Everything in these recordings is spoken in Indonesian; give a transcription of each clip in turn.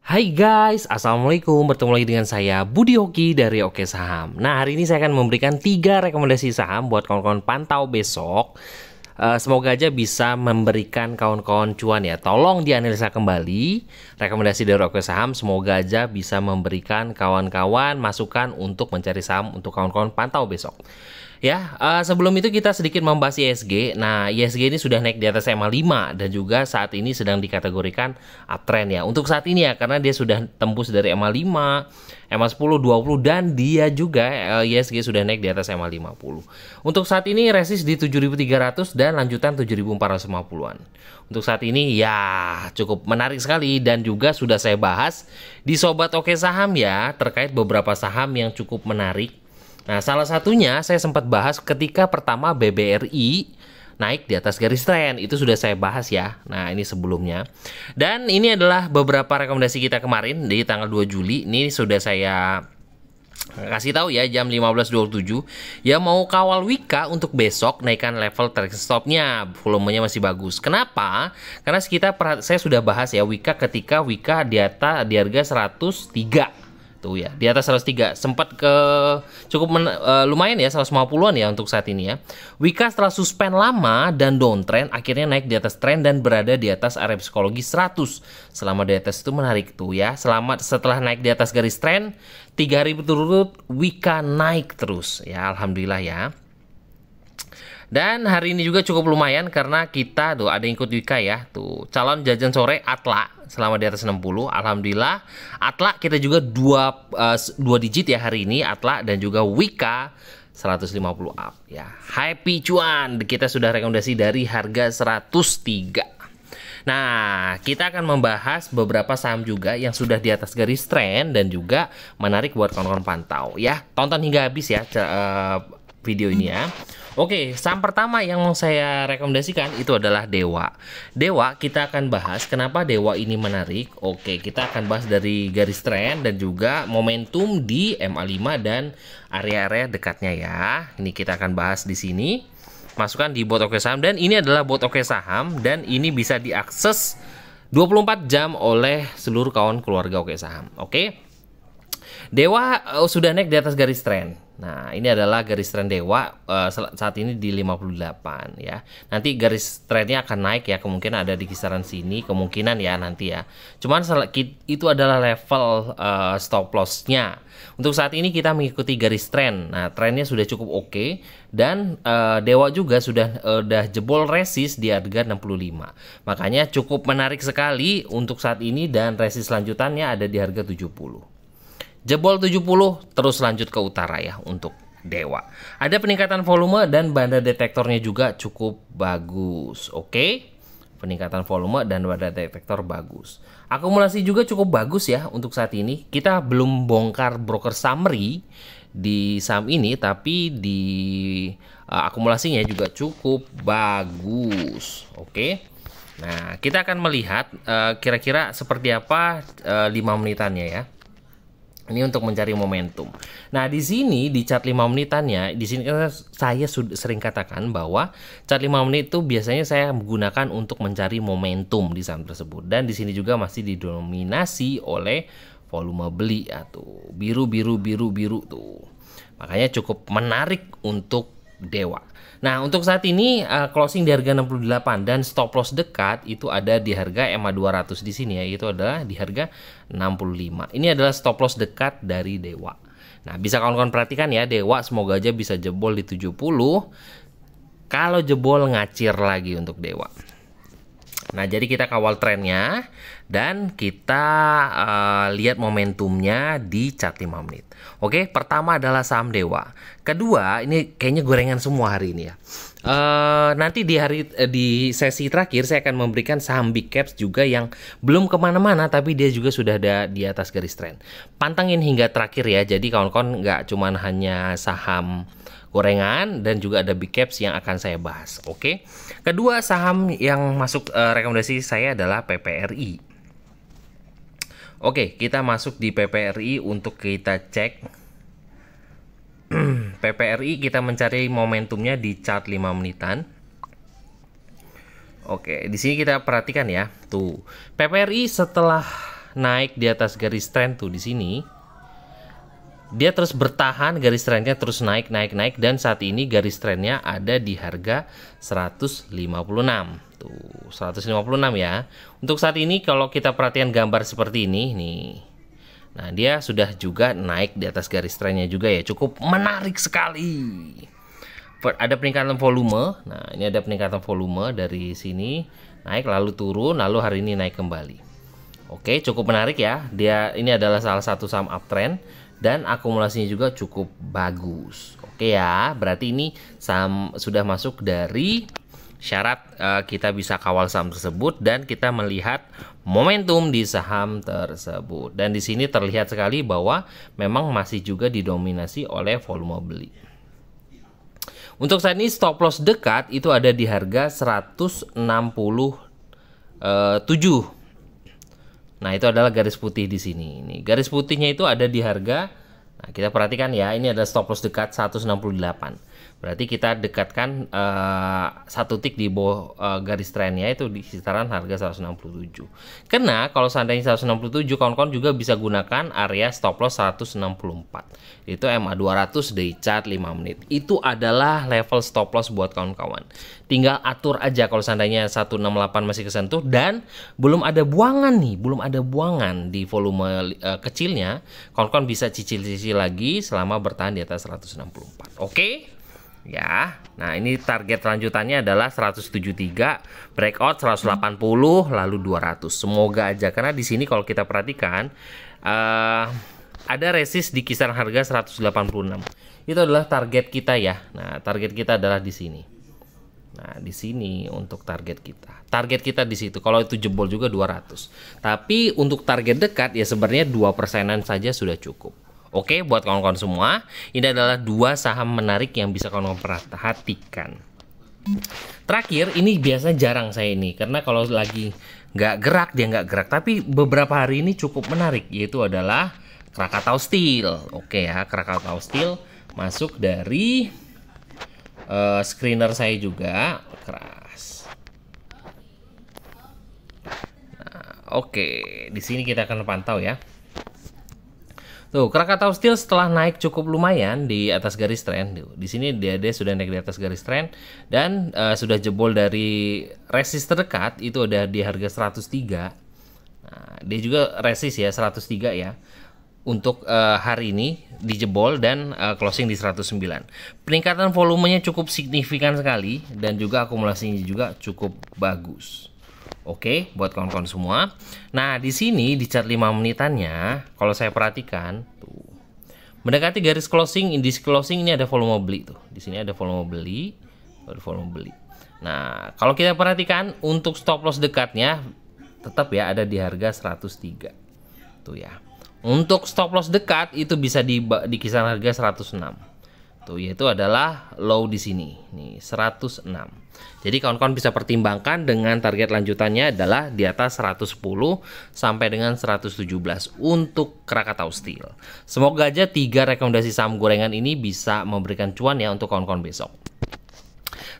Hai guys, Assalamualaikum. Bertemu lagi dengan saya Budi Hoki dari Oke Saham. Nah, hari ini saya akan memberikan 3 rekomendasi saham buat kawan-kawan pantau besok. Semoga aja bisa memberikan kawan-kawan cuan ya. Tolong dianalisa kembali rekomendasi dari Oke Saham. Semoga aja bisa memberikan kawan-kawan masukan untuk mencari saham untuk kawan-kawan pantau besok. Ya, sebelum itu kita sedikit membahas ISG. Nah, ISG ini sudah naik di atas MA5 dan juga saat ini sedang dikategorikan uptrend ya. Untuk saat ini ya, karena dia sudah tembus dari MA5, MA10, 20 dan dia juga ISG sudah naik di atas MA50. Untuk saat ini resist di 7.300 dan lanjutan 7.450-an. Untuk saat ini ya cukup menarik sekali dan juga sudah saya bahas di Sobat Oke Saham ya terkait beberapa saham yang cukup menarik. Nah, salah satunya saya sempat bahas ketika pertama BBRI naik di atas garis tren. Itu sudah saya bahas ya. Nah, ini sebelumnya. Dan ini adalah beberapa rekomendasi kita kemarin di tanggal 2 Juli. Ini sudah saya kasih tahu ya jam 15.27. Ya mau kawal Wika untuk besok naikkan level tracking stopnya. Volumenya masih bagus. Kenapa? Karena saya sudah bahas ya Wika ketika Wika di harga 103. Tuh ya, di atas 103 sempat ke cukup lumayan ya 150-an ya untuk saat ini ya. Wika setelah suspend lama dan downtrend akhirnya naik di atas tren dan berada di atas area psikologi 100. Selama di atas itu menarik tuh ya. Setelah naik di atas garis tren 3 hari berturut-turut Wika naik terus ya, alhamdulillah ya. Dan hari ini juga cukup lumayan karena kita tuh ada yang ikut Wika ya. Tuh, calon jajan sore Atla selama di atas 60. Alhamdulillah. Atla kita juga 2 digit ya hari ini Atla dan juga Wika 150 up ya. Happy cuan. Kita sudah rekomendasi dari harga 103. Nah, kita akan membahas beberapa saham juga yang sudah di atas garis tren dan juga menarik buat kawan-kawan pantau ya. Tonton hingga habis ya video ini ya. Oke, saham pertama yang mau saya rekomendasikan itu adalah Dewa. Dewa kita akan bahas kenapa Dewa ini menarik. Oke, kita akan bahas dari garis tren dan juga momentum di MA5 dan area-area dekatnya ya. Ini kita akan bahas di sini. Masukkan di bot Oke Saham dan ini adalah bot Oke Saham dan ini bisa diakses 24 jam oleh seluruh kawan keluarga Oke Saham. Oke. Dewa sudah naik di atas garis tren. Nah, ini adalah garis tren Dewa saat ini di 58 ya. Nanti garis trennya akan naik ya, kemungkinan ada di kisaran sini, kemungkinan ya nanti ya. Cuman itu adalah level stop loss-nya. Untuk saat ini kita mengikuti garis tren. Nah, trennya sudah cukup oke dan Dewa juga sudah jebol resist di harga 65. Makanya cukup menarik sekali untuk saat ini dan resist lanjutannya ada di harga 70. Jebol 70 terus lanjut ke utara ya untuk Dewa. Ada peningkatan volume dan banda detektornya juga cukup bagus. Oke. Peningkatan volume dan banda detektor bagus. Akumulasi juga cukup bagus ya untuk saat ini. Kita belum bongkar broker summary di saham ini tapi di akumulasinya juga cukup bagus. Oke. Nah, kita akan melihat kira-kira seperti apa 5 menitannya ya. Ini untuk mencari momentum. Nah, di sini di chart 5 menitannya, di sini saya sering katakan bahwa chart 5 menit itu biasanya saya menggunakan untuk mencari momentum di saham tersebut. Dan di sini juga masih didominasi oleh volume beli atau biru tuh. Makanya cukup menarik untuk Dewa. Nah, untuk saat ini closing di harga 68 dan stop loss dekat itu ada di harga MA200 di sini ya, itu adalah di harga 65. Ini adalah stop loss dekat dari Dewa. Nah, bisa kawan-kawan perhatikan ya, Dewa semoga aja bisa jebol di 70. Kalau jebol ngacir lagi untuk Dewa. Nah, jadi kita kawal trennya dan kita lihat momentumnya di chart 5 menit. Oke, pertama adalah saham Dewa. Kedua, ini kayaknya gorengan semua hari ini ya. Nanti di sesi terakhir saya akan memberikan saham big caps juga yang belum kemana-mana tapi dia juga sudah ada di atas garis tren. Pantangin hingga terakhir ya. Jadi kawan-kawan nggak cuman hanya saham gorengan dan juga ada big caps yang akan saya bahas. Oke. Kedua saham yang masuk rekomendasi saya adalah PPRI. Oke, kita masuk di PPRI untuk kita cek. PPRI kita mencari momentumnya di chart 5 menitan. Oke, di sini kita perhatikan ya. Tuh, PPRI setelah naik di atas garis trend tuh di sini, dia terus bertahan, garis trendnya terus naik dan saat ini garis trendnya ada di harga 156. Tuh, 156 ya. Untuk saat ini kalau kita perhatikan gambar seperti ini nih. Nah, dia sudah juga naik di atas garis trendnya juga ya. Cukup menarik sekali. Ada peningkatan volume. Nah, ini ada peningkatan volume dari sini naik lalu turun, lalu hari ini naik kembali. Oke, cukup menarik ya. Ini adalah salah satu saham uptrend dan akumulasinya juga cukup bagus. Oke ya, berarti ini saham sudah masuk dari syarat kita bisa kawal saham tersebut dan kita melihat momentum di saham tersebut. Dan di sini terlihat sekali bahwa memang masih juga didominasi oleh volume beli. Untuk saat ini stop loss dekat itu ada di harga 167. Nah, itu adalah garis putih di sini. Ini garis putihnya itu ada di harga. Nah, kita perhatikan ya, ini ada stop loss dekat 168. Berarti kita dekatkan satu tick di bawah garis trennya itu di sekitaran harga 167. Karena kalau seandainya 167, kawan-kawan juga bisa gunakan area stop loss 164. Itu MA 200 day chart 5 menit. Itu adalah level stop loss buat kawan-kawan. Tinggal atur aja kalau seandainya 168 masih kesentuh dan belum ada buangan nih, belum ada buangan di volume kecilnya, kawan-kawan bisa cicil-cicil lagi selama bertahan di atas 164. Oke? Ya, nah ini target lanjutannya adalah 173, breakout 180, lalu 200. Semoga aja, karena di sini kalau kita perhatikan ada resist di kisaran harga 186. Itu adalah target kita ya. Nah, target kita adalah di sini. Nah, di sini untuk target kita. Target kita di situ. Kalau itu jebol juga 200. Tapi untuk target dekat ya sebenarnya 2%-an saja sudah cukup. Oke, buat kawan-kawan semua, ini adalah dua saham menarik yang bisa kawan-kawan perhatikan. Terakhir, ini biasa jarang saya ini, karena kalau lagi nggak gerak, dia nggak gerak. Tapi beberapa hari ini cukup menarik, yaitu adalah Krakatau Steel. Oke ya, Krakatau Steel masuk dari screener saya juga, keras. Nah, oke, di sini kita akan pantau ya. Tuh, Krakatau Steel setelah naik cukup lumayan di atas garis trend. Di sini dia sudah naik di atas garis trend dan sudah jebol dari resist terdekat itu ada di harga 103. Nah, dia juga resist ya 103 ya. Untuk hari ini dijebol dan closing di 109. Peningkatan volumenya cukup signifikan sekali dan juga akumulasinya juga cukup bagus. Oke, buat kawan-kawan semua. Nah, di sini di chart 5 menitannya, kalau saya perhatikan tuh mendekati garis closing, indeks closing ini ada volume beli tuh. Di sini ada volume beli, ada volume beli. Nah, kalau kita perhatikan untuk stop loss dekatnya tetap ya ada di harga 103. Tuh ya. Untuk stop loss dekat itu bisa di kisaran harga 106. Tuh, yaitu adalah low di sini. Nih, 106. Jadi kawan-kawan bisa pertimbangkan dengan target lanjutannya adalah di atas 110 sampai dengan 117 untuk Krakatau Steel. Semoga aja 3 rekomendasi saham gorengan ini bisa memberikan cuan ya untuk kawan-kawan besok.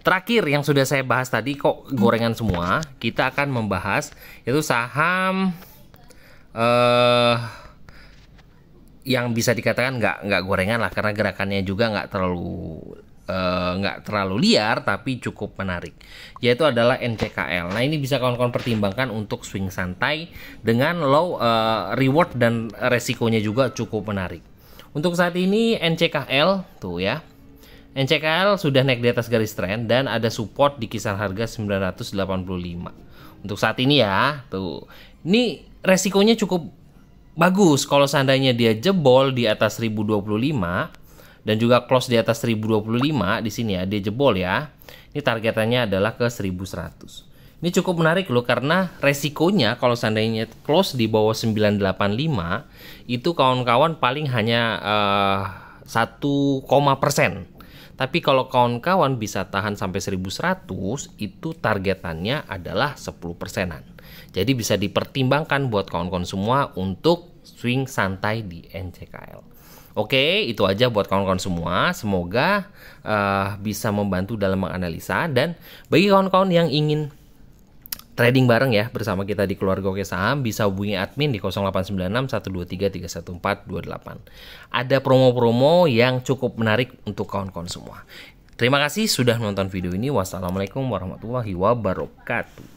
Terakhir yang sudah saya bahas tadi kok gorengan semua, kita akan membahas yaitu saham yang bisa dikatakan nggak gorengan lah, karena gerakannya juga nggak terlalu liar tapi cukup menarik, yaitu adalah NCKL. Nah, ini bisa kawan-kawan pertimbangkan untuk swing santai dengan low reward dan resikonya juga cukup menarik. Untuk saat ini NCKL tuh ya, NCKL sudah naik di atas garis trend dan ada support di kisaran harga 985 untuk saat ini ya. Tuh, ini resikonya cukup bagus kalau seandainya dia jebol di atas 1025 dan juga close di atas 1025 di sini ya, dia jebol ya. Ini targetannya adalah ke 1100. Ini cukup menarik loh, karena resikonya kalau seandainya close di bawah 985 itu kawan-kawan paling hanya 1, persen. Tapi kalau kawan-kawan bisa tahan sampai 1100 itu targetannya adalah 10%-an. Jadi bisa dipertimbangkan buat kawan-kawan semua untuk swing santai di NCKL. Oke, itu aja buat kawan-kawan semua. Semoga bisa membantu dalam menganalisa. Dan bagi kawan-kawan yang ingin trading bareng ya bersama kita di Keluarga Oke Saham, bisa hubungi admin di 0896 123 314 28. Ada promo-promo yang cukup menarik untuk kawan-kawan semua. Terima kasih sudah menonton video ini. Wassalamualaikum warahmatullahi wabarakatuh.